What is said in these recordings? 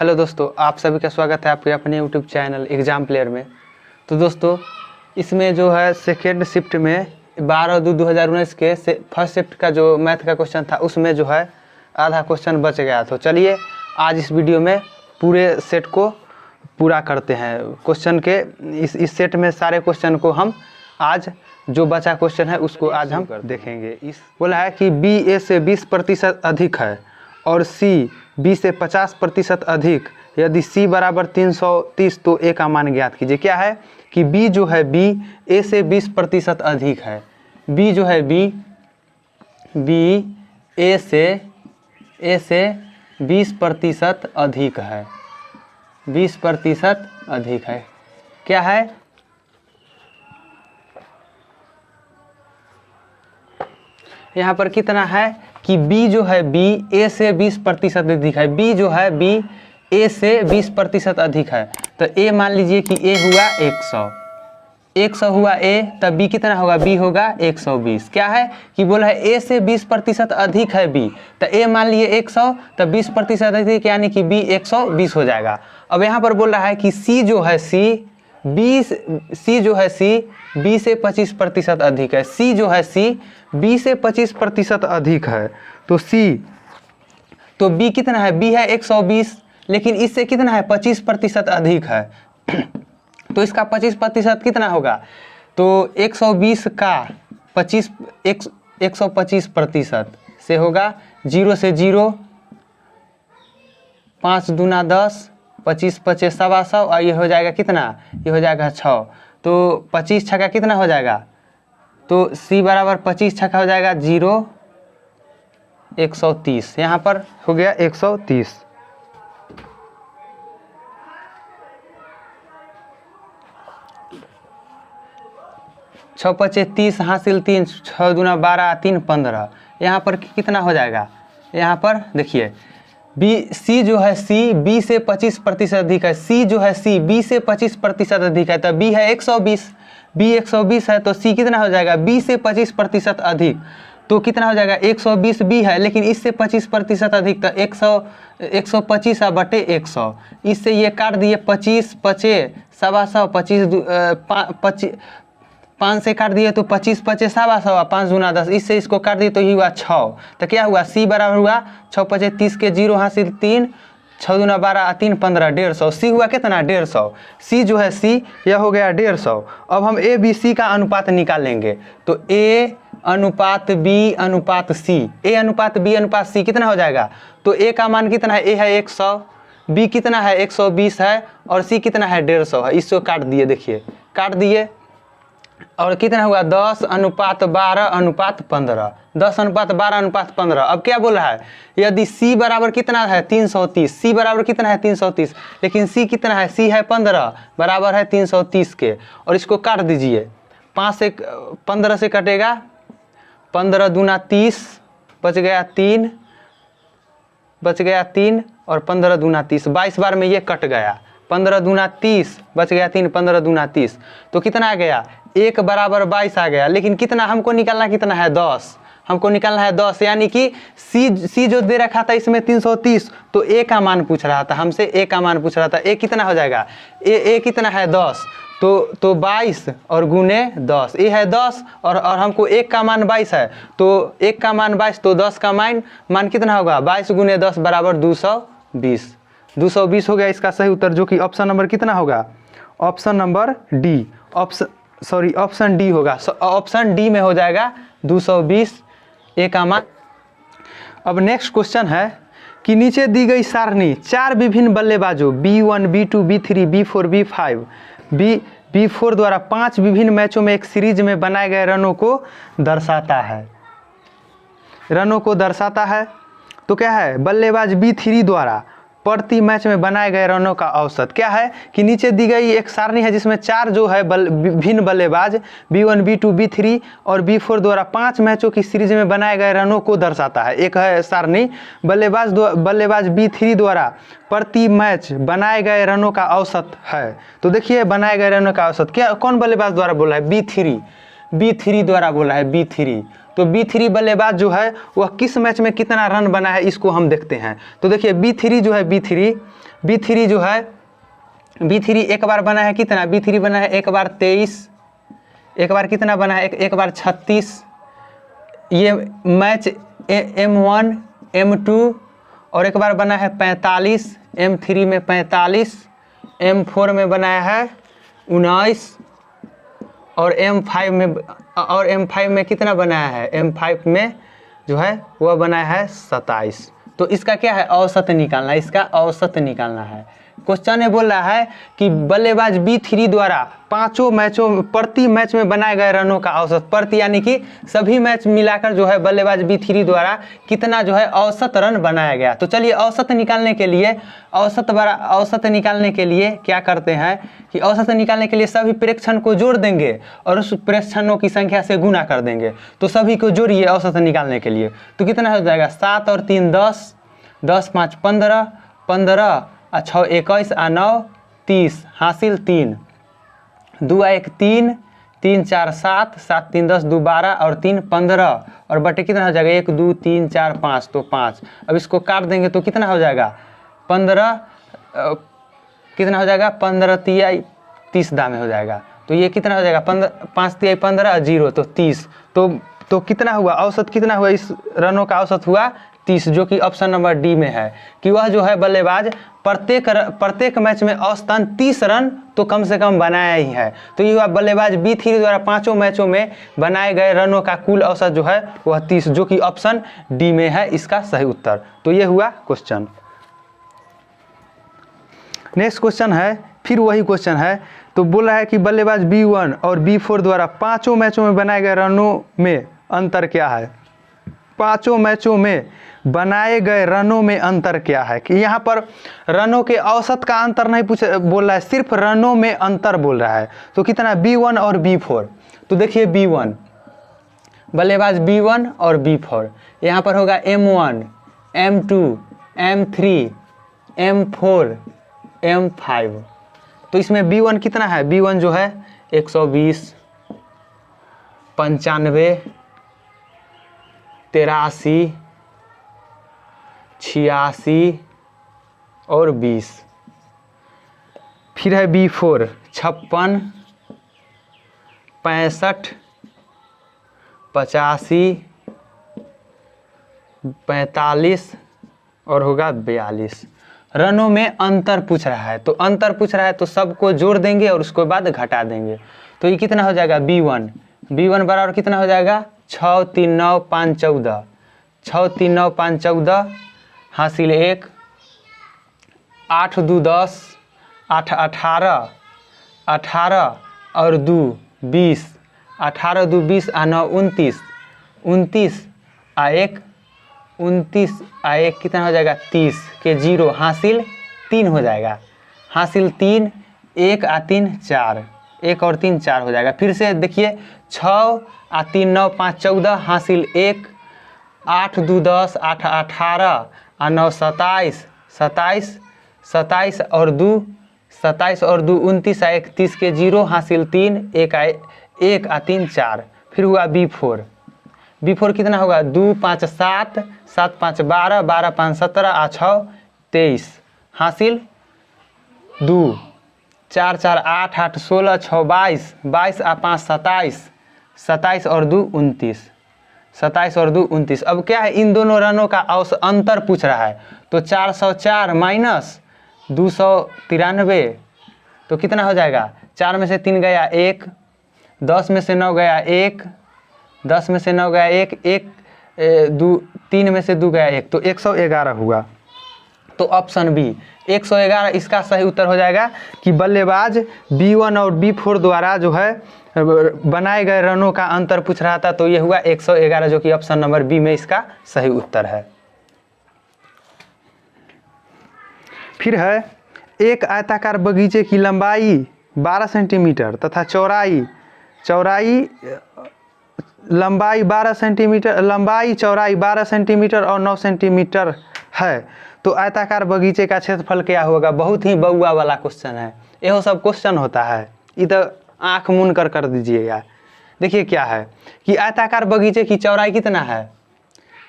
Hello दोस्तों, आप सभी का स्वागत है आपके अपने यूट्यूब चैनल एग्जाम प्लेयर में। तो दोस्तों इसमें जो है सेकेंड शिफ्ट में 12/2/2019 के फर्स्ट शिफ्ट का जो मैथ का क्वेश्चन था उसमें जो है आधा क्वेश्चन बच गया। तो चलिए आज इस वीडियो में पूरे सेट को पूरा करते हैं। क्वेश्चन के इस सेट में सारे क्वेश्चन को हम आज जो बचा क्वेश्चन है उसको आज हम देखेंगे। इस बोला है कि बी ए से 20% अधिक है और सी बी से 50% अधिक। यदि सी बराबर 330 तो ए का मान ज्ञात कीजिए। क्या है कि बी जो है बी ए से 20% अधिक है। बी जो है बी ए से 20% अधिक है। 20% अधिक है। क्या है? यहाँ पर कितना है कि b जो है b a से 20% अधिक है। b जो है b a से 20% अधिक है। तो a मान लीजिए कि a हुआ 100 हुआ a, तब b कितना होगा? b होगा 120। क्या है कि बोला है a से 20% अधिक है b, तो a मान लिए 100, तब 20% अधिक यानी कि b 120 हो जाएगा। अब यहाँ पर बोल रहा है कि c जो है b से 25% अधिक है। c जो है c b से 25% अधिक है। तो b कितना है? b है 120, लेकिन इससे कितना है? 25% अधिक है। तो इसका 25% कितना होगा? तो 120 का 125% से होगा 0 से 0, 5 दूना 10, 25 5 125 और ये हो जाएगा कितना? ये हो जाएगा 6। तो 25 छक्का कितना हो जाएगा? तो c बराबर 25 छक्का हो जाएगा 0, 130। यहाँ पर हो गया 130। छः 5 30 हासिल 3, 6 दूना 12, 3 15। यहाँ पर कितना हो जाएगा? यहाँ पर देखिए सी जो है सी बी से 25% अधिक है। सी जो है सी बी से 25% अधिक है। तो बी है 120, बी 120 है तो सी कितना हो जाएगा? बी से 25% अधिक। तो कितना हो जाएगा? 120 बी है, लेकिन इससे 25% अधिक, तो 125 बटे 100। इससे ये काट दिए 25 5 125, 5 से काट दिए तो 25 5 125, 5 दूना 10, इससे इसको काट दिए तो ये हुआ 6। तो क्या हुआ? सी बराबर हुआ 6 5 30 के 0 हासिल 3, 6 दूना 12, 3 15, 150। सी हुआ कितना? 150। सी जो है सी यह हो गया 150। अब हम ए बी सी का अनुपात निकालेंगे। तो ए अनुपात बी अनुपात सी, ए अनुपात बी अनुपात सी कितना हो जाएगा? तो ए का मान कितना है? ए है 100, बी कितना है? 120 है और सी कितना है? 150 है। इसको काट दिए, देखिए काट दिए और कितना हुआ? 10 अनुपात 12 अनुपात 15, 10 अनुपात 12 अनुपात 15। अब क्या बोल रहा है? यदि c बराबर कितना है? 330। c बराबर कितना है? 330, लेकिन c कितना है? c है 15, बराबर है 330 के। और इसको काट दीजिए, 5 से 15 से कटेगा, 15 दूना 30, बच गया 3, और 15 दूना 30, 22 बार में ये कट गया। 15 दूना 30, बच गया 3, 15 दूना 30। तो कितना आ गया? 1 बराबर 22 आ गया। लेकिन कितना हमको निकालना कितना है? 10। हमको निकालना है 10, यानी कि सी जो दे रखा था इसमें 330, तो ए का मान पूछ रहा था हमसे, ए का मान पूछ रहा था। ए कितना हो जाएगा? ए कितना है? 10। तो 22 और गुने 10, ए है 10 और हमको 1 का मान 22 है। तो 1 का मान 22, तो 10 का मान कितना होगा? 22 गुने 10 बराबर 220। 220 हो गया इसका सही उत्तर, जो कि ऑप्शन नंबर कितना होगा? Option number D. Option D होगा। ऑप्शन डी में हो जाएगा 220 ए का मान। अब नेक्स्ट क्वेश्चन है कि नीचे दी गई सारणी 4 विभिन्न बल्लेबाजों B1 B2 B3 B4 B5 B4 द्वारा 5 विभिन्न मैचों में एक सीरीज में बनाए गए रनों को दर्शाता है। तो क्या है? बल्लेबाज B3 द्वारा प्रति मैच में बनाए गए रनों का औसत। क्या है कि नीचे दी गई एक सारणी है जिसमें 4 जो है भिन्न बल्लेबाज B1 B2 B3 और B4 द्वारा 5 मैचों की सीरीज में बनाए गए रनों को दर्शाता है। एक है सारणी बल्लेबाज B3 द्वारा प्रति मैच बनाए गए रनों का औसत है। तो देखिए बनाए गए रनों का औसत क्या कौन बल्लेबाज द्वारा बोला है? B3 द्वारा बोला है B3। तो B3 बल्लेबाज जो है वह किस मैच में कितना रन बना है इसको हम देखते हैं। तो देखिए B3 जो है B3 जो है B3 एक बार बना है कितना, B3 बना है एक बार 23, एक बार कितना बना है, एक बार 36। ये मैच M1 M2 और एक बार बना है 45, M3 में 45, M4 में बनाया है 19 और M5 में कितना बनाया है, M5 में जो है वह बनाया है 27। तो इसका क्या है, औसत निकालना है, इसका औसत निकालना है। क्वेश्चन में बोल रहा है कि बल्लेबाज B3 द्वारा प्रति मैच में बनाए गए रनों का औसत, प्रति यानी कि सभी मैच मिलाकर जो है बल्लेबाज B3 द्वारा कितना जो है औसत रन बनाया गया। तो चलिए औसत निकालने के लिए क्या करते हैं कि औसत निकालने के लिए सभी प्रेक्षण को जोड़ देंगे और उस प्रेक्षणों की संख्या से गुना कर देंगे। तो सभी को जोड़िए औसत निकालने के लिए, तो कितना हो जाएगा, 7 और 3 10, 10 5 15, 15 और 6 21 और 9 30, हासिल 3, 2 1 3, 3 4 7, 7 3 10, 2 12 और 3 15 और बटे कितना हो जाएगा, 1 2 3 4 5, तो 5। अब इसको काट देंगे तो कितना हो जाएगा, 15 कितना हो जाएगा, 15 तिहाई 30 दाम में हो जाएगा। तो ये कितना हो जाएगा, 5 तिहाई 15 0, तो 30। तो कितना हुआ, औसत कितना हुआ, इस रनों का औसत हुआ 30, जो कि ऑप्शन नंबर डी में है कि वह जो है बल्लेबाज प्रत्येक मैच में औसतन 30 रन तो कम से कम बनाया ही है। तो ये हुआ बल्लेबाज B3 द्वारा 5 मैचों में बनाए गए रनों का कुल औसत जो है वह 30, जो कि ऑप्शन डी में है इसका सही उत्तर। तो ये हुआ क्वेश्चन। नेक्स्ट क्वेश्चन है, फिर वही क्वेश्चन है। तो बोल रहा है कि बल्लेबाज B1 और B4 द्वारा 5 मैचों में बनाए गए रनों में अंतर क्या है। 5 मैचों में बनाए गए रनों में अंतर क्या है, कि यहाँ पर रनों के औसत का अंतर नहीं बोल रहा है, सिर्फ रनों में अंतर बोल रहा है। तो कितना, B1 और B4। तो देखिए B1 बल्लेबाज B1 और B4, यहाँ पर होगा M1 M2 M3 M4 M5। तो इसमें B1 कितना है, B1 जो है 120 95 83 86 और 20। फिर है B4 56 65 85 45 और होगा 42। रनों में अंतर पूछ रहा है, तो अंतर पूछ रहा है तो सबको जोड़ देंगे और उसके बाद घटा देंगे। तो ये कितना हो जाएगा, B1 बराबर कितना हो जाएगा, 6 3 9 5 14, 6 3 9 5 14, हासिल 1, 8 2 10, 8 18, 18 और 2 20, 18 2 20 और 9 29, 29 और 1 29 और 1 कितना हो जाएगा, 30 के 0, हासिल 3 हो जाएगा, हासिल 3, 1 और 3 4, 1 और 3 4 हो जाएगा। फिर से देखिए 6 और 3 9 5 14, हासिल 1, 8 2 10, 8 18 और 9 27, 27 27 और 2 27 और 2 29 और 1 30 के 0, हासिल 3, 1 और 3 4। फिर हुआ B4 कितना होगा, 2 5 7, 7 5 12, 12 5 17 और 6 23, हासिल 2, 4 4 8 8 16, 6 22, 22 और 5 27, 27 और 2 29, 27 और 2 29। अब क्या है, इन दोनों रनों का अंतर पूछ रहा है। तो 404 माइनस 293, तो कितना हो जाएगा, 4 में से 3 गया 1, 10 में से 9 गया 1, 10 में से 9 गया 1, 3 में से 2 गया 1, तो 111 हुआ। तो ऑप्शन बी 111 इसका सही उत्तर हो जाएगा कि बल्लेबाज B1 और B4 द्वारा जो है बनाए गए रनों का अंतर पूछ रहा था। तो ये हुआ 111, जो कि ऑप्शन नंबर बी में इसका सही उत्तर है। फिर है, एक आयताकार बगीचे की लंबाई 12 सेंटीमीटर तथा चौड़ाई लंबाई 12 सेंटीमीटर, लंबाई चौड़ाई 12 सेंटीमीटर और 9 सेंटीमीटर है। तो आयताकार बगीचे का क्षेत्रफल क्या होगा। बहुत ही बउआ वाला क्वेश्चन है, यह सब क्वेश्चन होता है, इधर आँख मून कर दीजिएगा। देखिए क्या है कि आयताकार बगीचे की चौड़ाई कितना है,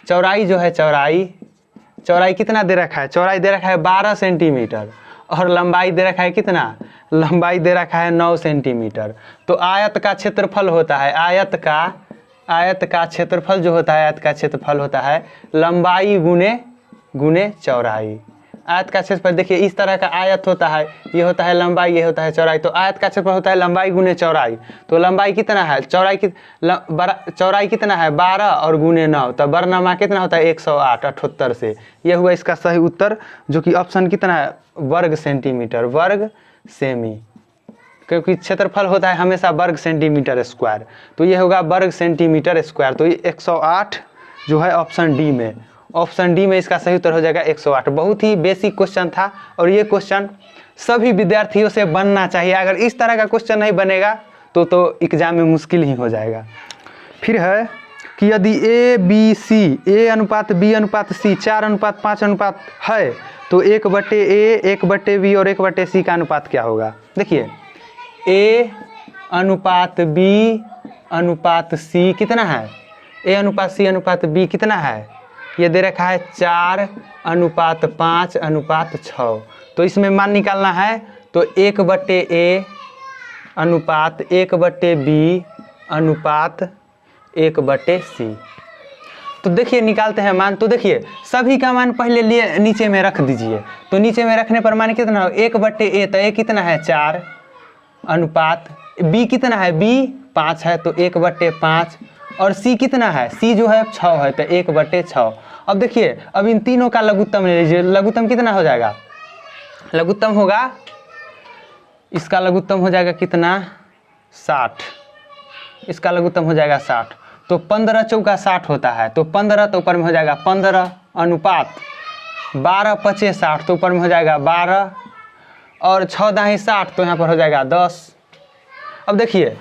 चौड़ाई जो है चौड़ाई कितना दे रखा है, चौड़ाई दे रखा है 12 सेंटीमीटर और लंबाई दे रखा है कितना, लंबाई दे रखा है 9 सेंटीमीटर। तो आयत का क्षेत्रफल होता है, आयत का क्षेत्रफल जो होता है, आयत का क्षेत्रफल होता है लंबाई गुने चौड़ाई। आयत का क्षेत्रफल देखिए इस तरह का आयत होता है, ये होता है लंबाई, ये होता है चौड़ाई। तो आयत का क्षेत्रफल होता है लंबाई गुने चौड़ाई। तो लंबाई कितना है, चौड़ाई कितना है 12 और गुने 9, तो बरनामा कितना होता है 108 78 से। ये हुआ इसका सही उत्तर, जो कि ऑप्शन कितना है वर्ग सेंटीमीटर, वर्ग सेमी, क्योंकि क्षेत्रफल होता है हमेशा वर्ग सेंटीमीटर स्क्वायर। तो ये होगा वर्ग सेंटीमीटर स्क्वायर। तो ये 108 जो है ऑप्शन डी में, ऑप्शन डी में इसका सही उत्तर हो जाएगा 108। बहुत ही बेसिक क्वेश्चन था और ये क्वेश्चन सभी विद्यार्थियों से बनना चाहिए। अगर इस तरह का क्वेश्चन नहीं बनेगा तो एग्जाम में मुश्किल ही हो जाएगा। फिर है कि यदि ए बी सी, ए अनुपात बी अनुपात सी 4:5 अनुपात है तो 1/a 1/b और 1/c का अनुपात क्या होगा। देखिए ए अनुपात बी अनुपात सी कितना है, ए अनुपात सी अनुपात बी कितना है, ये दे रखा है 4:5:6। तो इसमें मान निकालना है तो 1/a अनुपात 1/b अनुपात 1/c। तो देखिए निकालते हैं मान। तो देखिए सभी का मान पहले लिए नीचे में रख दीजिए। तो नीचे में रखने पर मान कितना हो 1/a, तो a कितना है 4 अनुपात b कितना है, b 5 है तो 1/5 और c कितना है, c जो है 6 है तो 1/6। अब देखिए अब इन तीनों का लघुत्तम ले लीजिए। लघुत्तम कितना हो जाएगा, लघुत्तम होगा, इसका लघुत्तम हो जाएगा कितना 60, इसका लघुत्तम हो जाएगा 60। तो 15 चौका 60 होता है। तो 15 तो ऊपर में हो जाएगा 15 अनुपात 12 5 60, तो ऊपर में हो जाएगा 12 और 6 दाही 60, तो यहाँ पर हो जाएगा 10। अब देखिए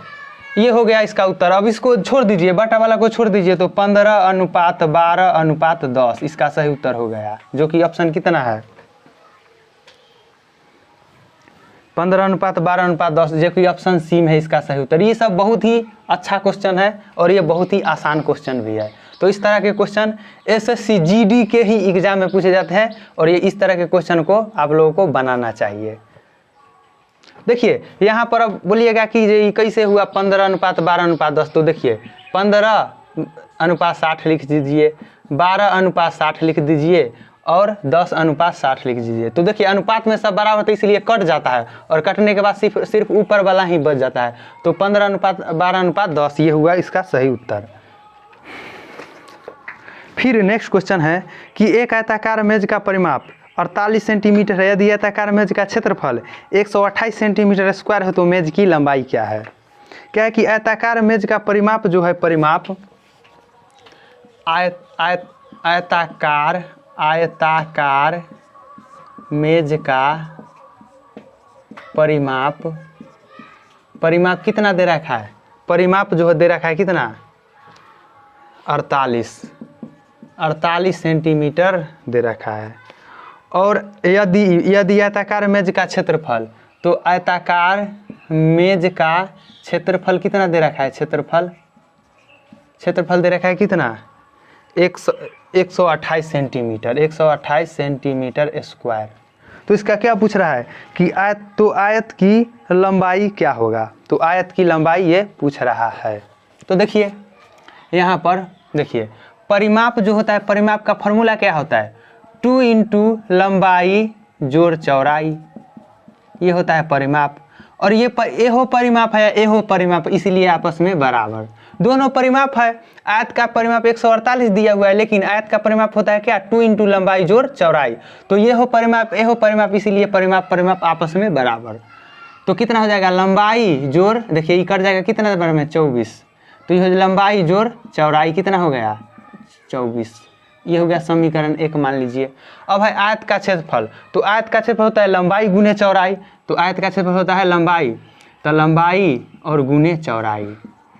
ये हो गया इसका उत्तर। अब इसको छोड़ दीजिए, बटा वाला को छोड़ दीजिए, तो 15 अनुपात 12 अनुपात 10 इसका सही उत्तर हो गया, जो कि ऑप्शन कितना है 15 अनुपात 12 अनुपात 10, जो कि ऑप्शन सी में है इसका सही उत्तर। ये सब बहुत ही अच्छा क्वेश्चन है और ये बहुत ही आसान क्वेश्चन भी है। तो इस तरह के क्वेश्चन एसएससी जीडी के ही एग्जाम में पूछे जाते हैं और ये इस तरह के क्वेश्चन को आप लोगों को बनाना चाहिए। देखिए यहाँ पर अब बोलिएगा कि ये कैसे हुआ 15 अनुपात 12 अनुपात 10। तो देखिए 15 अनुपात 60 लिख दीजिए, 12 अनुपात 60 लिख दीजिए और 10 अनुपात 60 लिख दीजिए। तो देखिए अनुपात में सब बराबर होता है इसलिए कट जाता है और कटने के बाद सिर्फ ऊपर वाला ही बच जाता है। तो 15 अनुपात 12 अनुपात 10 ये हुआ इसका सही उत्तर। फिर नेक्स्ट क्वेश्चन है कि एक आयताकार मेज का परिमाप 48 सेंटीमीटर है। यदि आयताकार मेज का क्षेत्रफल 128 सेंटीमीटर स्क्वायर है तो मेज की लंबाई क्या है। क्या है कि आयताकार मेज का परिमाप जो है, परिमाप आयताकार मेज का परिमाप कितना दे रखा है, परिमाप जो है दे रखा है कितना 48 सेंटीमीटर दे रखा है। और यदि आयताकार मेज का क्षेत्रफल, तो आयताकार मेज का क्षेत्रफल कितना दे रखा है, क्षेत्रफल दे रखा है कितना 128 सेंटीमीटर, 128 सेंटीमीटर स्क्वायर। तो इसका क्या पूछ रहा है कि आयत की लंबाई क्या होगा। तो आयत की लंबाई ये पूछ रहा है। तो देखिए यहाँ पर देखिए परिमाप जो होता है, परिमाप का फॉर्मूला क्या होता है 2 × लंबाई जोड़ चौड़ाई, ये होता है परिमाप। और ये एहो परिमाप है, एहो परिमाप, इसीलिए आपस में बराबर दोनों परिमाप है। आयत का परिमाप 148 दिया हुआ है, लेकिन आयत का परिमाप होता है क्या 2 × लंबाई जोड़ चौड़ाई। तो ये हो परिमाप, एहो परिमाप, इसीलिए परिमाप आपस में बराबर। तो कितना हो जाएगा लंबाई जोड़, देखिए ये कट जाएगा कितना बार में 24, तो ये लंबाई जोड़ चौड़ाई कितना हो गया 24। ये हो गया समीकरण 1 मान लीजिए। अब है आयत का क्षेत्रफल। तो आयत का क्षेत्रफल होता है लंबाई गुने चौड़ाई। तो आयत का क्षेत्रफल होता है लंबाई, तो लंबाई और गुने चौड़ाई।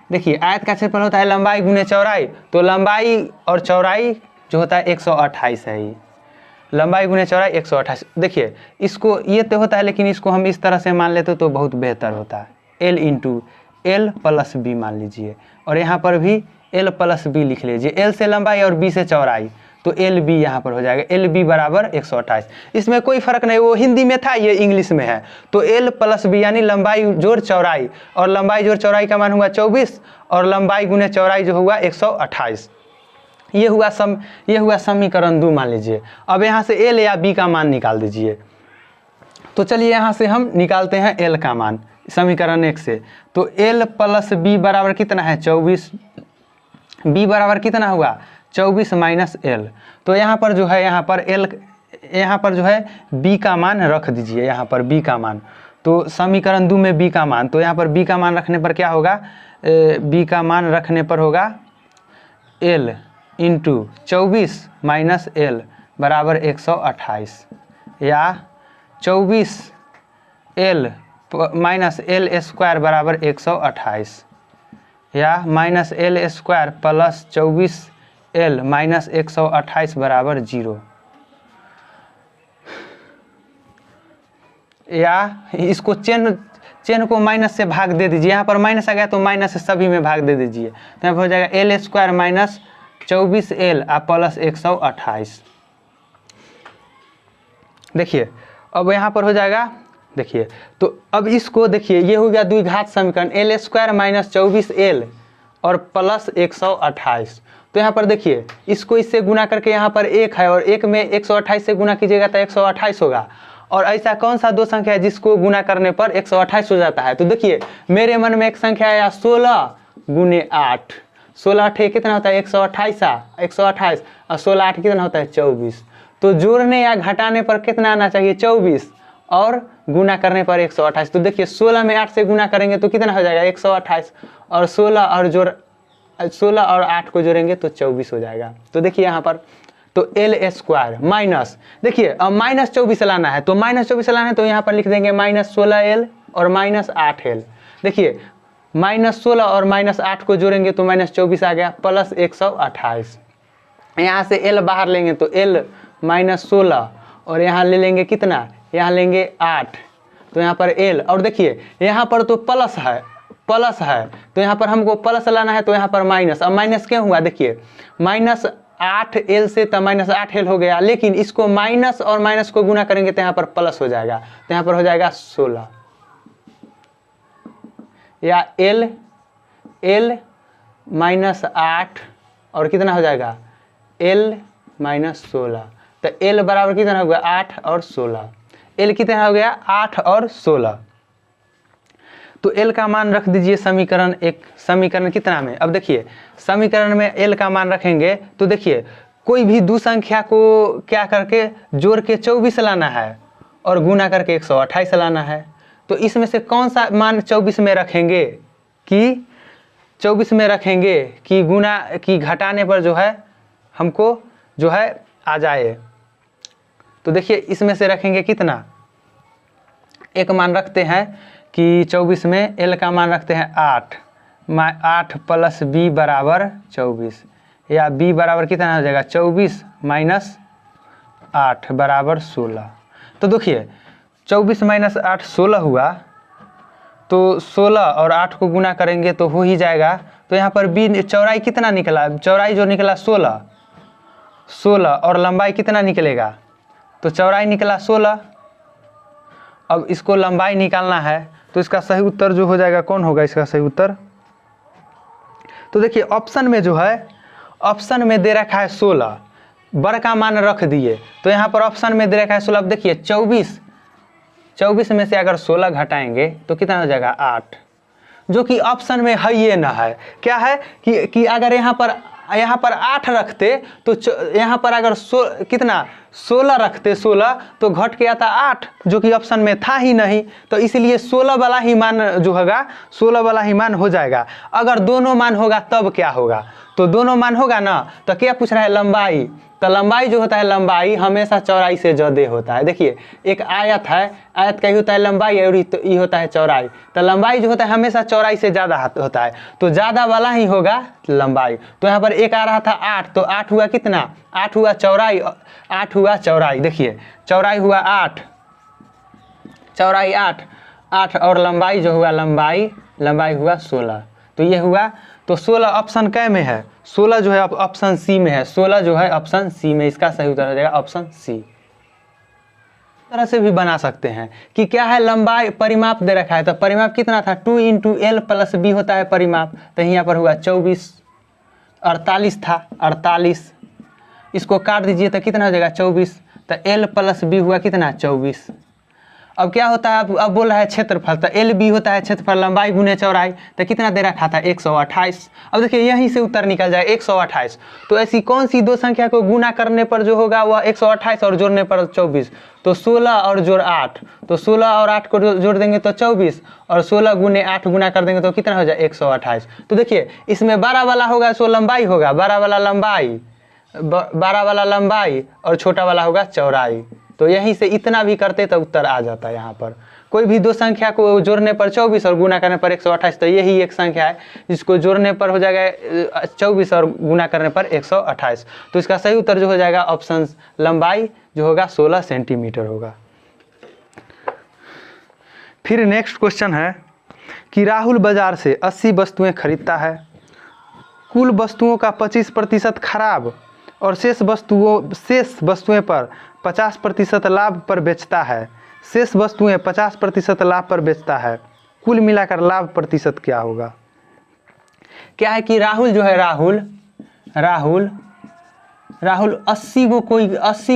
देखिए आयत का क्षेत्रफल होता है लंबाई गुने चौड़ाई, तो लंबाई और चौड़ाई जो होता है 128 है, ये लंबाई गुने चौड़ाई 128। देखिए इसको ये तो होता है, लेकिन इसको हम इस तरह से मान लेते तो बहुत बेहतर होता है। L × एल प्लस बी मान लीजिए, और यहाँ पर भी एल प्लस बी लिख लीजिए। एल से लंबाई और बी से चौड़ाई, तो एल बी यहाँ पर हो जाएगा, एल बी बराबर 128। इसमें कोई फर्क नहीं, वो हिंदी में था, ये इंग्लिश में है। तो एल प्लस बी यानी लंबाई जोड़ चौड़ाई, और लंबाई जोड़ चौड़ाई का मान हुआ 24 और लंबाई गुने चौड़ाई जो हुआ 128। ये हुआ समीकरण 2 मान लीजिए। अब यहाँ से एल या बी का मान निकाल दीजिए। तो चलिए यहाँ से हम निकालते हैं एल का मान समीकरण 1 से। तो एल प्लस बी बराबर कितना है 24, बी बराबर कितना हुआ 24 माइनस एल। तो यहाँ पर जो है यहाँ पर जो है बी का मान रख दीजिए, यहाँ पर बी का मान। तो समीकरण 2 में बी का मान, तो यहाँ पर बी का मान रखने पर क्या होगा, बी का मान रखने पर होगा एल इंटू 24 माइनस एल बराबर 128, या 24 एल माइनस एल स्क्वायर बराबर 128, या minus L square plus 24 L minus 128 बराबर 0, या इसको चेन को माइनस से भाग दे दीजिए। यहाँ पर माइनस आ गया तो माइनस से सभी में भाग दे दीजिए, तो यहाँ पर हो जाएगा L square minus 24 L plus 128। देखिए अब यहाँ पर हो जाएगा, देखिए तो अब इसको देखिए, ये हो गया द्विघात समीकरण, एल स्क्वायर माइनस 24 एल और प्लस 128। तो यहाँ पर देखिए इसको इससे गुना करके यहाँ पर 1 है, और 1 में 128 से गुना कीजिएगा तो 128 होगा। और ऐसा कौन सा दो संख्या है जिसको गुना करने पर 128 हो जाता है? तो देखिए मेरे मन में एक संख्या आया 16 गुने 8, 16 8 कितना होता है 128, 128 और 16 8 कितना होता है 24। तो जोड़ने या घटाने पर कितना आना चाहिए 24, और गुना करने पर 128। तो देखिए 16 में 8 से गुना करेंगे तो कितना हो जाएगा 128, और 16 और 8 को जोड़ेंगे तो 24 हो जाएगा। तो देखिए यहाँ पर तो एल स्क्वायर माइनस, देखिए अब माइनस 24 लाना है, तो माइनस 24 लाना है तो यहाँ पर लिख देंगे माइनस 16 एल और माइनस 8 एल। देखिए माइनस 16 और माइनस 8 को जोड़ेंगे तो माइनस 24 आ गया, प्लस 128। यहाँ से एल बाहर लेंगे तो एल माइनस 16, और यहाँ ले लेंगे कितना, यहाँ लेंगे 8, तो यहाँ पर एल। और देखिए यहाँ पर तो प्लस है तो यहाँ पर हमको प्लस लाना है, तो यहाँ पर माइनस। अब माइनस क्यों हुआ, देखिए माइनस 8 एल से तो माइनस 8 एल हो गया, लेकिन इसको माइनस और माइनस को गुना करेंगे तो यहाँ पर प्लस हो जाएगा, तो यहाँ पर हो जाएगा 16, या एल माइनस 8 और कितना हो जाएगा एल माइनस 16। तो एल बराबर कितना हो गया 8 और 16, एल कितना हो गया 8 और 16। तो एल का मान रख दीजिए समीकरण 1, समीकरण कितना में, अब देखिए समीकरण में एल का मान रखेंगे तो देखिए कोई भी दो संख्या को क्या करके जोड़ के 24 लाना है और गुना करके 128 लाना है। तो इसमें से कौन सा मान 24 में रखेंगे, कि 24 में रखेंगे कि गुना की घटाने पर जो है हमको जो है आ जाए। तो देखिए इसमें से रखेंगे कितना, एक मान रखते हैं कि 24 में एल का मान रखते हैं 8 प्लस बी बराबर 24, या बी बराबर कितना हो जाएगा 24 माइनस 8 बराबर 16। तो देखिए 24 माइनस 8 16 हुआ, तो 16 और 8 को गुना करेंगे तो हो ही जाएगा। तो यहाँ पर बी चौड़ाई कितना निकला, चौड़ाई जो निकला 16 और लंबाई कितना निकलेगा, तो चौड़ाई निकला 16। अब इसको लंबाई निकालना है, तो इसका सही उत्तर जो हो जाएगा, कौन होगा इसका सही उत्तर? तो देखिए ऑप्शन में जो है, ऑप्शन में दे रखा है 16, बड़ का मान रख दिए, तो यहाँ पर ऑप्शन में दे रखा है 16। अब देखिए 24 में से अगर 16 घटाएंगे तो कितना हो जाएगा 8, जो कि ऑप्शन में है ये ना है। क्या है कि अगर यहाँ पर 8 रखते तो यहाँ पर अगर कितना 16 रखते 16 तो घट के आता 8, जो कि ऑप्शन में था ही नहीं। तो इसलिए 16 वाला ही मान जो होगा 16 वाला ही मान हो जाएगा। अगर दोनों मान होगा तब क्या होगा, तो दोनों मान होगा ना, तो क्या पूछ रहा है लंबाई, तो लंबाई जो होता है लंबाई हमेशा चौड़ाई से ज़्यादा होता है। देखिए एक आयत है, आयत का ही होता है लंबाई और ये होता है चौड़ाई, तो लंबाई जो होता है हमेशा चौड़ाई से ज़्यादा होता है, तो ज़्यादा वाला ही होगा लंबाई। तो यहाँ पर एक आ रहा था 8, तो 8 हुआ कितना, 8 हुआ चौड़ाई, 8 हुआ चौड़ाई। देखिए चौड़ाई हुआ 8, चौड़ाई 8 और लंबाई जो हुआ लंबाई लंबाई हुआ 16। तो ये हुआ, तो 16 ऑप्शन कै में है, 16 जो है ऑप्शन सी में है, 16 जो है ऑप्शन सी में, इसका सही उत्तर हो जाएगा ऑप्शन सी। तरह से भी बना सकते हैं कि क्या है, लंबाई परिमाप दे रखा है तो परिमाप कितना था 2 × L + B होता है परिमाप, तो यहाँ पर हुआ 24, 48 था 48, इसको काट दीजिए तो कितना हो जाएगा 24, तो L + B हुआ कितना 24। अब क्या होता है, अब बोल रहा है क्षेत्रफल, तो LB होता है क्षेत्रफल, लंबाई गुने चौड़ाई, तो कितना दे रखा था 128। अब देखिए यहीं से उत्तर निकल जाए 128। तो ऐसी कौन सी दो संख्या को गुना करने पर जो होगा वह 128 और जोड़ने पर 24, तो 16 और जोड़ 8, तो 16 और 8 को जोड़ देंगे तो 24, और 16 गुने 8 गुना कर देंगे तो कितना हो जाए 128। तो देखिए इसमें 12 वाला होगा सो लंबाई होगा, 12 वाला लंबाई, 12 वाला लंबाई और छोटा वाला होगा चौड़ाई। तो यहीं से इतना भी करते तो उत्तर आ जाता है। यहाँ पर कोई भी दो संख्या को जोड़ने पर 24 और गुना करने पर 128, तो यही एक संख्या है जिसको जोड़ने पर हो जाएगा 24 और गुना करने पर 128। तो इसका सही उत्तर जो हो जाएगा ऑप्शन लंबाई जो होगा 16 सेंटीमीटर होगा। फिर नेक्स्ट क्वेश्चन है कि राहुल बाजार से 80 वस्तुएं खरीदता है, कुल वस्तुओं का 25% खराब और शेष वस्तुएं पर 50% लाभ पर बेचता है, शेष वस्तुएं 50% लाभ पर बेचता है, कुल मिलाकर लाभ प्रतिशत क्या होगा। क्या है कि राहुल जो है राहुल 80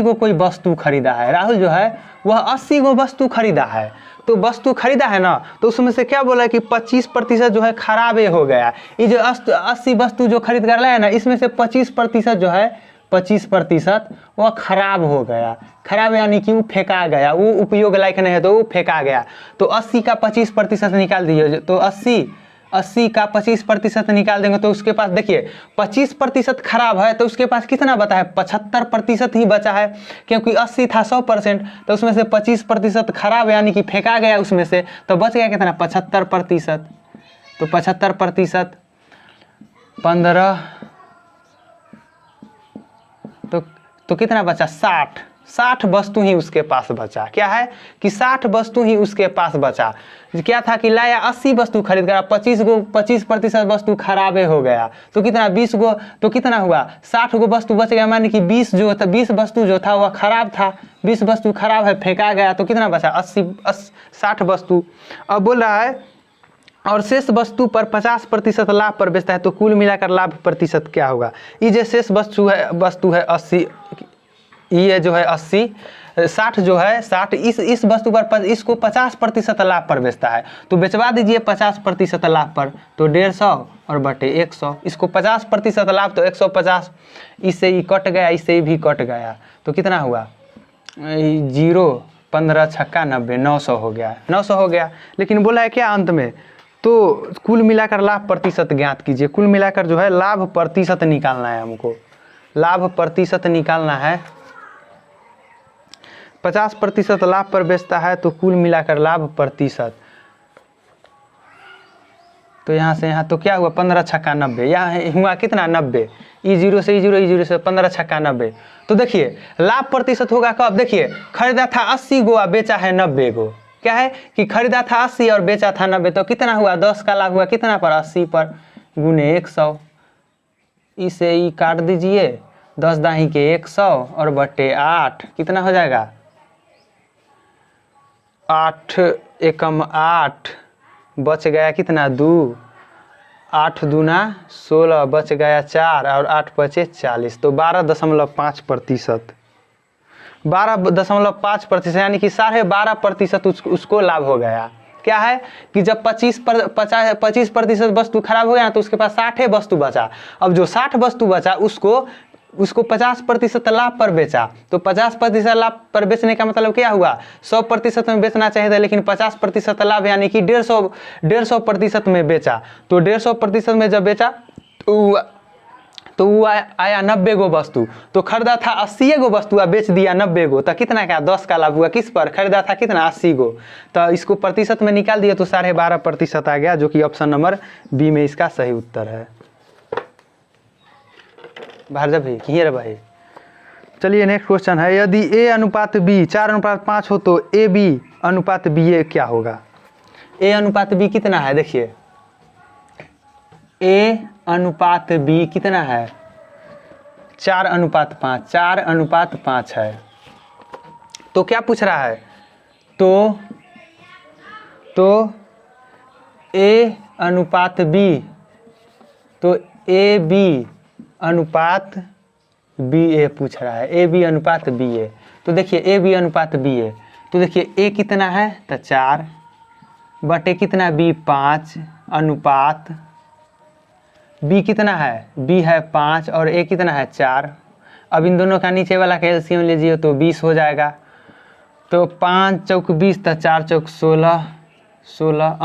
गो कोई वस्तु खरीदा है। राहुल जो है वह 80 गो वस्तु खरीदा है, तो वस्तु खरीदा है ना, तो उसमें से क्या बोला है कि 25% जो है खराबे हो गया। ये जो 80 वस्तु जो खरीद कर लाया है ना, इसमें से 25% जो है 25% वह खराब हो गया। खराब यानी कि वो फेंका गया, वो उपयोग लायक नहीं है तो वो फेंका गया। तो 80 का 25% निकाल दीजिए, तो 80 का 25% निकाल देंगे तो उसके पास देखिए 25% खराब है, तो उसके पास कितना बचा है 75% ही बचा है, क्योंकि 80 था 100%, तो उसमें से 25% खराब यानी कि फेंका गया उसमें से, तो बच गया कितना 75%। तो 75% 15, तो कितना बचा 60 वस्तु ही उसके पास बचा। क्या है कि 60 वस्तु ही उसके पास बचा। क्या था कि लाया 80 वस्तु खरीद कर, 25% वस्तु खराबे हो गया, तो कितना 20 गो, तो कितना हुआ 60 गो वस्तु बच गया, माने कि 20 वस्तु जो था वह खराब था, 20 वस्तु खराब है फेंका गया, तो कितना बचा 60 वस्तु। अब बोल रहा है और शेष वस्तु पर 50% लाभ पर बेचता है, तो कुल मिलाकर लाभ प्रतिशत क्या होगा। ये जो शेष वस्तु है 80, ये जो है 80, 60 जो है 60, इस वस्तु पर इसको 50% लाभ पर बेचता है, तो बेचवा दीजिए 50% लाभ पर, तो 150 और बटे 100, इसको 50% लाभ तो 150, इससे ही कट गया, इससे भी कट गया, तो कितना हुआ 0, 15 छक्का 90, 900 हो गया, 900 हो गया। लेकिन बोला है क्या अंत में, तो कुल मिलाकर लाभ प्रतिशत ज्ञात कीजिए। कुल मिलाकर जो है लाभ प्रतिशत निकालना है हमको, लाभ प्रतिशत निकालना है। 50% लाभ पर बेचता है, तो कुल मिलाकर लाभ प्रतिशत, तो यहाँ से यहाँ तो क्या हुआ 15 छक्का 90, यहाँ हुआ कितना 90, E0 से E0 से 15 छक्का 90। तो देखिए लाभ प्रतिशत होगा कब, देखिए खरीदा था 80 गो और बेचा है 90 गो। क्या है कि खरीदा था 80 और बेचा था 90, तो कितना हुआ 10 का लाभ हुआ कितना पर 80 पर गुने 100, इसे ई काट दीजिए 10 दाही के 100 और बटे 8, कितना हो जाएगा 8 एकम 8, बच गया कितना 2, 8 दूना 16, बच गया 4 और 8 बचे 40, तो 12.5%, 12.5% यानी कि 12.5% उसको लाभ हो गया। क्या है कि जब 25% वस्तु खराब हो गया तो उसके पास 60 वस्तु बचा, अब जो 60 वस्तु बचा उसको 50% लाभ पर बेचा, तो 50% लाभ पर बेचने का मतलब क्या हुआ 100% में बेचना चाहिए था, लेकिन 50% लाभ यानी कि 150% में बेचा, तो 150% में जब बेचा तो वो आया 90 गो वस्तु, तो खरीदा था 80 गो वस्तु बेच दिया 90 गो, तो कितना क्या 10 का लाभ हुआ, किस पर खरीदा था कितना 80 गो, तो इसको प्रतिशत में निकाल दिया तो 12.5% आ गया, जो कि ऑप्शन नंबर बी में इसका सही उत्तर है। भार्गव भाई किए रे भाई। चलिए नेक्स्ट क्वेश्चन है, यदि A अनुपात B 4:5 हो तो AB अनुपात BA क्या होगा। A अनुपात B कितना है, देखिए A अनुपात B कितना है 4:5, 4:5 है। तो क्या पूछ रहा है, तो A अनुपात B, तो AB अनुपात BA पूछ रहा है, AB अनुपात BA। तो देखिए AB अनुपात BA, तो देखिए A कितना है तो 4 बटे कितना B 5 अनुपात B कितना है, B है 5 और A कितना है 4। अब इन दोनों का नीचे वाला का एलसीएम लीजिए तो 20 हो जाएगा। तो 5 चौक 20 तो 4 चौक 16, 16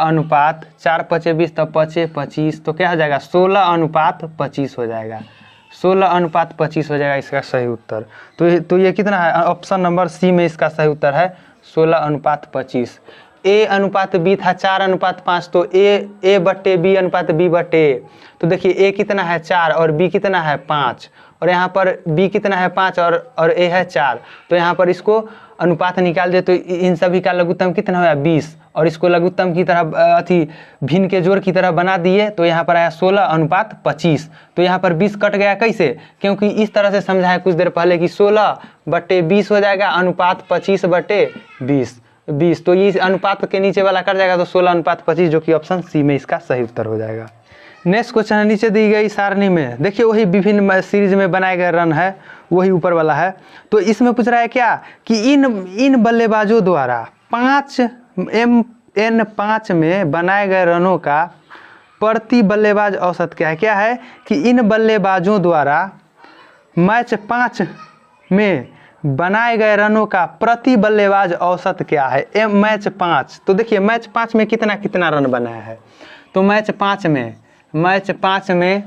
अनुपात 4 पचे 20 तो 5 25, तो क्या हो जाएगा 16:25 हो जाएगा, 16:25 हो जाएगा इसका सही उत्तर। तो ये कितना है, ऑप्शन नंबर सी में इसका सही उत्तर है 16:25। A अनुपात B था 4:5, तो A बट्टे B अनुपात B बट्टे A। तो देखिए A कितना है 4 और B कितना है 5, और यहाँ पर B कितना है 5 और A है 4। तो यहाँ पर इसको अनुपात निकाल दे तो इन सभी का लघुत्तम कितना हुआ 20, और इसको लघुत्तम की तरह भिन्न के जोड़ की तरह बना दिए तो यहाँ पर आया 16:25। तो यहाँ पर 20 कट गया कैसे, क्योंकि इस तरह से समझाया कुछ देर पहले कि 16/20 हो जाएगा अनुपात 25/20। तो ये अनुपात के नीचे वाला कट जाएगा तो 16:25, जो कि ऑप्शन सी में इसका सही उत्तर हो जाएगा। नेक्स्ट क्वेश्चन है, नीचे दी गई सारणी में देखिए वही विभिन्न सीरीज में बनाए गए रन है, वही ऊपर वाला है। तो इसमें पूछ रहा है क्या कि इन बल्लेबाजों द्वारा 5 में बनाए गए रनों का प्रति बल्लेबाज औसत क्या है कि इन बल्लेबाजों द्वारा मैच 5 में बनाए गए रनों का प्रति बल्लेबाज औसत क्या है। मैच 5, तो देखिए मैच 5 में कितना कितना रन बनाया है। तो मैच 5 में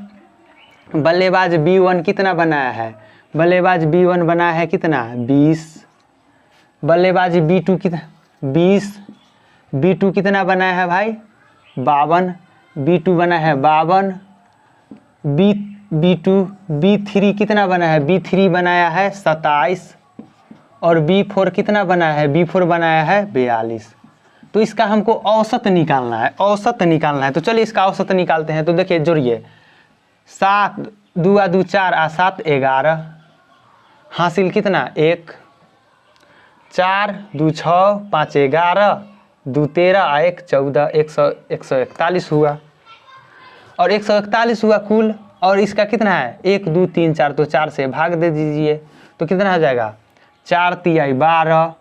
बल्लेबाज B1 कितना बनाया है, बल्लेबाज B1 बनाया है कितना 20, बल्लेबाज B2 कितना 20, B2 कितना बनाया है भाई 52, B2 बना है 52, B3 कितना बना है, B3 बनाया है 27, और B4 कितना बनाया है, B4 बनाया है 42। तो इसका हमको औसत निकालना है, तो चलिए इसका औसत निकालते हैं। तो देखिए जोड़िए 7 2 2 4 आ 7 11, हासिल कितना 1, 4 2 6 5 11 2 13 आ 1 14, 141 हुआ, और 141 हुआ कुल। और इसका कितना है 1 2 3 4, तो 4 से भाग दे दीजिए तो कितना हो जाएगा 4 तिहाई 12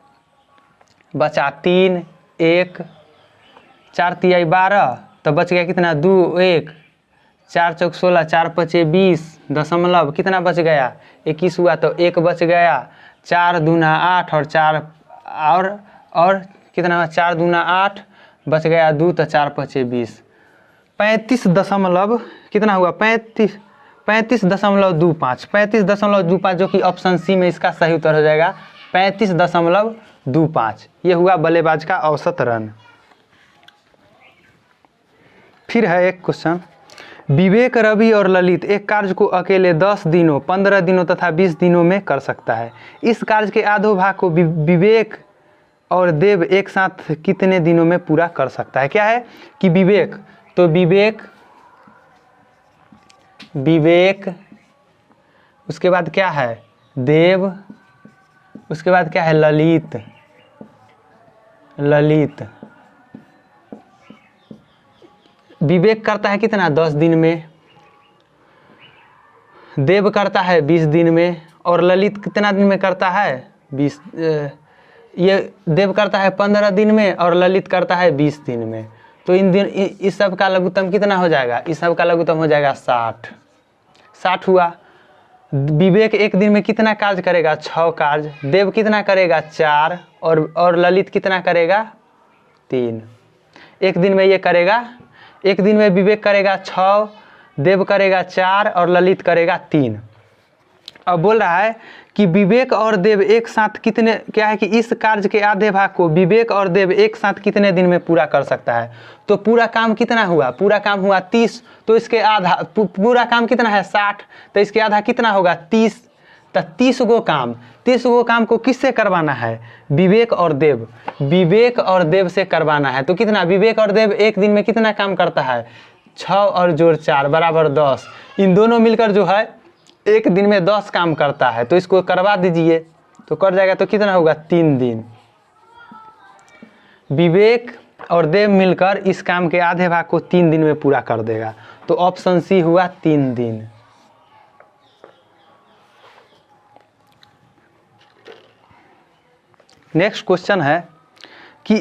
बचा 3 1, 4 तिहाई 12 तो बच गया कितना 2 1, 4 चौक 16, 4 पचे 20 दशमलव कितना बच गया 21 हुआ, तो 1 बच गया, 4 दूना 8 और 4 और कितना हुआ 4 दूना 8 बच गया 2, तो 4 पचे 20, 35 दशमलव कितना हुआ 35.25, जो कि ऑप्शन सी में इसका सही उत्तर हो जाएगा 35.25। ये हुआ बल्लेबाज का औसत रन। फिर है एक क्वेश्चन, विवेक रवि और ललित एक कार्य को अकेले 10 दिनों 15 दिनों तथा 20 दिनों में कर सकता है। इस कार्य के आधो भाग को विवेक और देव एक साथ कितने दिनों में पूरा कर सकता है। क्या है कि विवेक, तो विवेक उसके बाद क्या है देव, उसके बाद क्या है ललित, विवेक करता है कितना 10 दिन में, देव करता है 20 दिन में, और ललित कितना दिन में करता है 20, ये देव करता है 15 दिन में और ललित करता है 20 दिन में। तो इस सब का लघुत्तम कितना हो जाएगा, इस सब का लघुत्तम हो जाएगा 60 हुआ। विवेक एक दिन में कितना कार्य करेगा 6 कार्य, देव कितना करेगा 4 और ललित कितना करेगा 3। एक दिन में ये करेगा, एक दिन में विवेक करेगा 6, देव करेगा 4 और ललित करेगा 3। अब बोल रहा है कि विवेक और देव एक साथ कितने, क्या है कि इस कार्य के आधे भाग को विवेक और देव एक साथ कितने दिन में पूरा कर सकता है। तो पूरा काम कितना हुआ, पूरा काम हुआ 30, तो इसके आधा पूरा काम कितना है 60, तो इसके आधा कितना होगा 30, तो 30 गो काम को किससे करवाना है? विवेक और देव, विवेक और देव से करवाना है। तो कितना, विवेक और देव एक दिन में कितना काम करता है? 6 और जोड़ 4 बराबर 10। इन दोनों मिलकर जो है एक दिन में 10 काम करता है। तो इसको करवा दीजिए, तो कर जाएगा। तो कितना होगा? 3 दिन। विवेक और देव मिलकर इस काम के आधे भाग को 3 दिन में पूरा कर देगा। तो ऑप्शन सी हुआ 3 दिन। नेक्स्ट क्वेश्चन है कि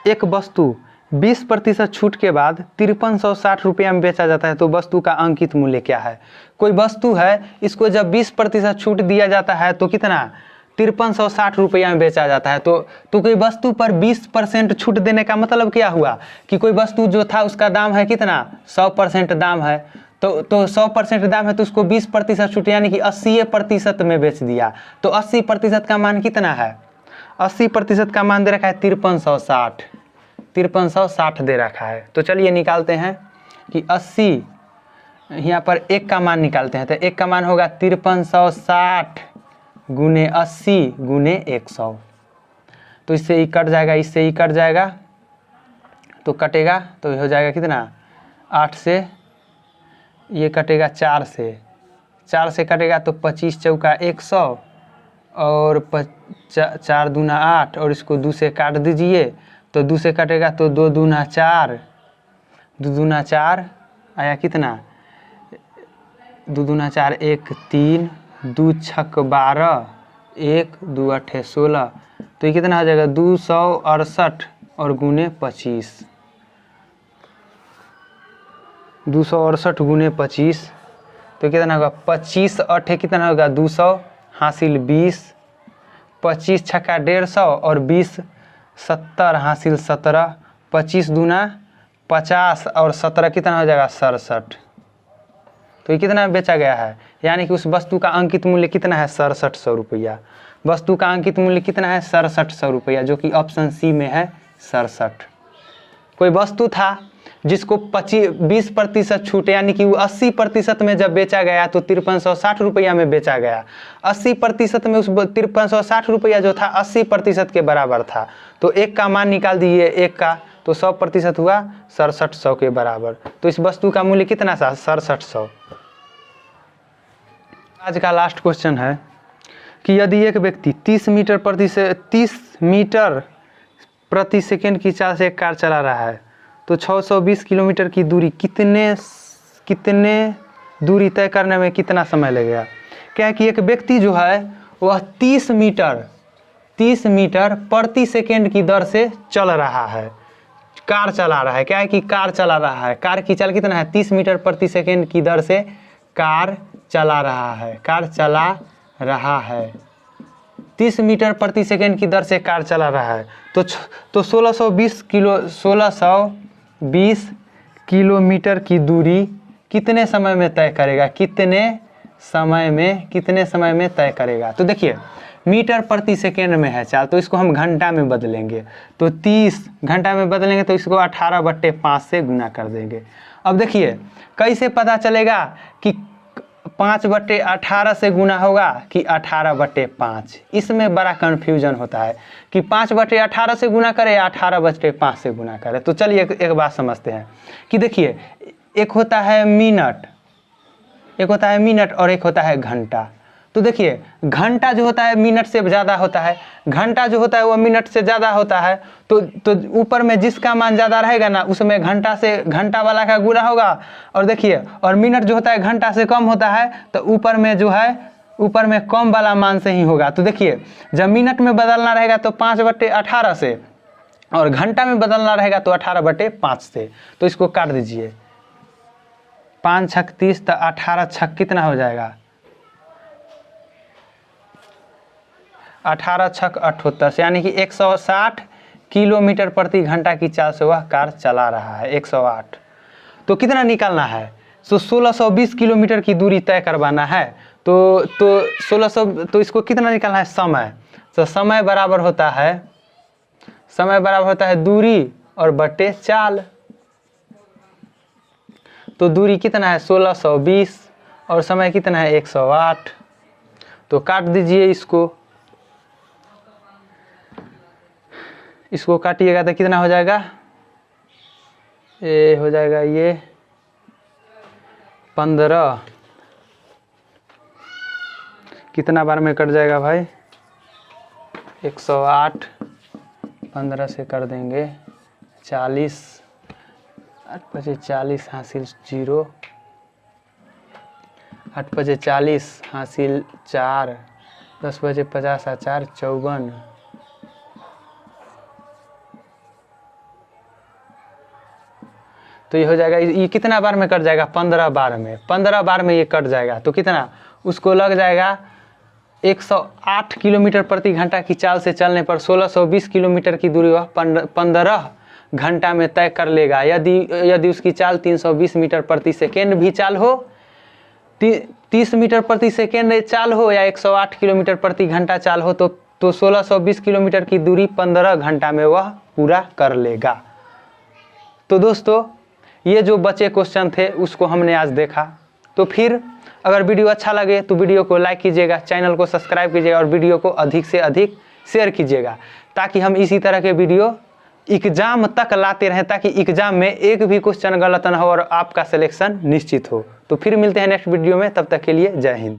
एक वस्तु 20% छूट के बाद 5360 रुपया में बेचा जाता है, तो वस्तु का अंकित मूल्य क्या है? कोई वस्तु है, इसको जब 20% छूट दिया जाता है तो कितना? 5360 रुपया में बेचा जाता है। तो कोई वस्तु पर 20% छूट देने का मतलब क्या हुआ कि कोई वस्तु जो था उसका दाम है कितना? 100% दाम है। तो 100% दाम है तो उसको 20% छूट यानी कि 80% में बेच दिया। तो 80% का मान कितना है? 80% का मान दे रखा है 5360, 5360 दे रखा है। तो चलिए निकालते हैं कि 80, यहाँ पर 1 का मान निकालते हैं। तो 1 का मान होगा 5360 गुने 80 गुने 100। तो इससे ही कट जाएगा, इससे ही कट जाएगा, तो कटेगा तो हो जाएगा कितना? 8 से ये कटेगा 4 से, 4 से कटेगा तो 25 चौका 100 और 4 दूना 8 और इसको 2 से काट दीजिए तो 2 से कटेगा तो 2 दूना 4, 2 दूना 4 आया कितना? 2 दूना 4 1 3, 2 छक 12, 1 2 8 16। तो ये कितना हो जाएगा? 268 और गुने 25, 268 गुने 25। तो कितना होगा? 25 8 कितना होगा? 200 हासिल 20, 25 छक्का 150 और 20 70 हासिल 17, 25 दूना 50 और 17 कितना हो जाएगा? 67। तो ये कितना बेचा गया है? यानी कि उस वस्तु का अंकित मूल्य कितना है? 6700 रुपया। वस्तु का अंकित मूल्य कितना है? 6700 रुपया, जो कि ऑप्शन सी में है 67। कोई वस्तु था जिसको 20% छूट यानी कि वो 80% में जब बेचा गया तो 5360 रुपया में बेचा गया। 80% में उस 5360 रुपया जो था 80% के बराबर था। तो 1 का मान निकाल दीजिए, 1 का, तो 100% हुआ 6700 के बराबर। तो इस वस्तु का मूल्य कितना था? 6700। आज का लास्ट क्वेश्चन है कि यदि एक व्यक्ति 30 मीटर प्रति सेकेंड की चाल से एक कार चला रहा है तो 620 किलोमीटर की दूरी कितने दूरी तय करने में कितना समय लगेगा? क्या है कि एक व्यक्ति जो है वह 30 मीटर प्रति सेकेंड की दर से चल रहा है, कार चला रहा है। क्या है कि कार चला रहा है, कार की चाल कितना है? 30 मीटर प्रति सेकेंड की दर से कार चला रहा है, कार चला रहा है। 30 मीटर प्रति सेकेंड की दर से कार चला रहा है तो 1620 किलोमीटर की दूरी कितने समय में तय करेगा? कितने समय में तय करेगा? तो देखिए मीटर प्रति सेकेंड में है चाल, तो इसको हम घंटा में बदलेंगे। तो 30 घंटा में बदलेंगे तो इसको 18/5 से गुना कर देंगे। अब देखिए कैसे पता चलेगा कि 5/18 से गुना होगा कि 18/5? इसमें बड़ा कन्फ्यूजन होता है कि 5/18 से गुना करे या 18/5 से गुना करे। तो चलिए एक बात समझते हैं कि देखिए एक होता है मिनट और एक होता है घंटा। तो देखिए घंटा जो होता है मिनट से ज़्यादा होता है, घंटा जो होता है वो मिनट से ज़्यादा होता है। तो ऊपर में जिसका मान ज़्यादा रहेगा ना उसमें घंटा वाला का गुना होगा। और देखिए और मिनट जो होता है घंटा से कम होता है तो ऊपर में कम वाला मान से ही होगा। तो देखिए जब मिनट में बदलना रहेगा तो 5/18 से और घंटा में बदलना रहेगा तो 18/5 से। तो इसको काट दीजिए, 5 छक 30 तो 18 छक कितना हो जाएगा? 18 छक 78, यानी कि 160 किलोमीटर प्रति घंटा की चाल से वह कार चला रहा है। 108 तो कितना निकालना है? तो 1620 किलोमीटर की दूरी तय करवाना है। तो 1600 तो इसको कितना निकालना है? समय। तो समय बराबर होता है दूरी और बटे चाल। तो दूरी कितना है? 1620 और समय कितना है? 108। तो काट दीजिए इसको काटिएगा तो कितना हो जाएगा, ये हो जाएगा ये 15, कितना बार में कट जाएगा भाई 108, 15 से कर देंगे 40, 8 बजे 40 हासिल 0, 8 बजे 40 हासिल 4, 10 बजे 50 और 4 54, तो ये हो जाएगा, ये कितना बार में कट जाएगा 15 बार में, 15 बार में ये कट जाएगा। तो कितना उसको लग जाएगा 108 किलोमीटर प्रति घंटा की चाल से चलने पर 1620 किलोमीटर की दूरी वह 15 घंटा में तय कर लेगा। यदि उसकी चाल 320 मीटर प्रति सेकेंड भी चाल हो, 30 मीटर प्रति सेकेंड चाल हो या 108 किलोमीटर प्रति घंटा चाल हो, तो 1620 किलोमीटर की दूरी 15 घंटा में वह पूरा कर लेगा। तो दोस्तों ये जो बचे क्वेश्चन थे उसको हमने आज देखा। तो फिर अगर वीडियो अच्छा लगे तो वीडियो को लाइक कीजिएगा, चैनल को सब्सक्राइब कीजिएगा और वीडियो को अधिक से अधिक शेयर कीजिएगा, ताकि हम इसी तरह के वीडियो एग्जाम तक लाते रहें, ताकि एग्जाम में एक भी क्वेश्चन गलत ना हो और आपका सिलेक्शन निश्चित हो। तो फिर मिलते हैं नेक्स्ट वीडियो में, तब तक के लिए जय हिंद।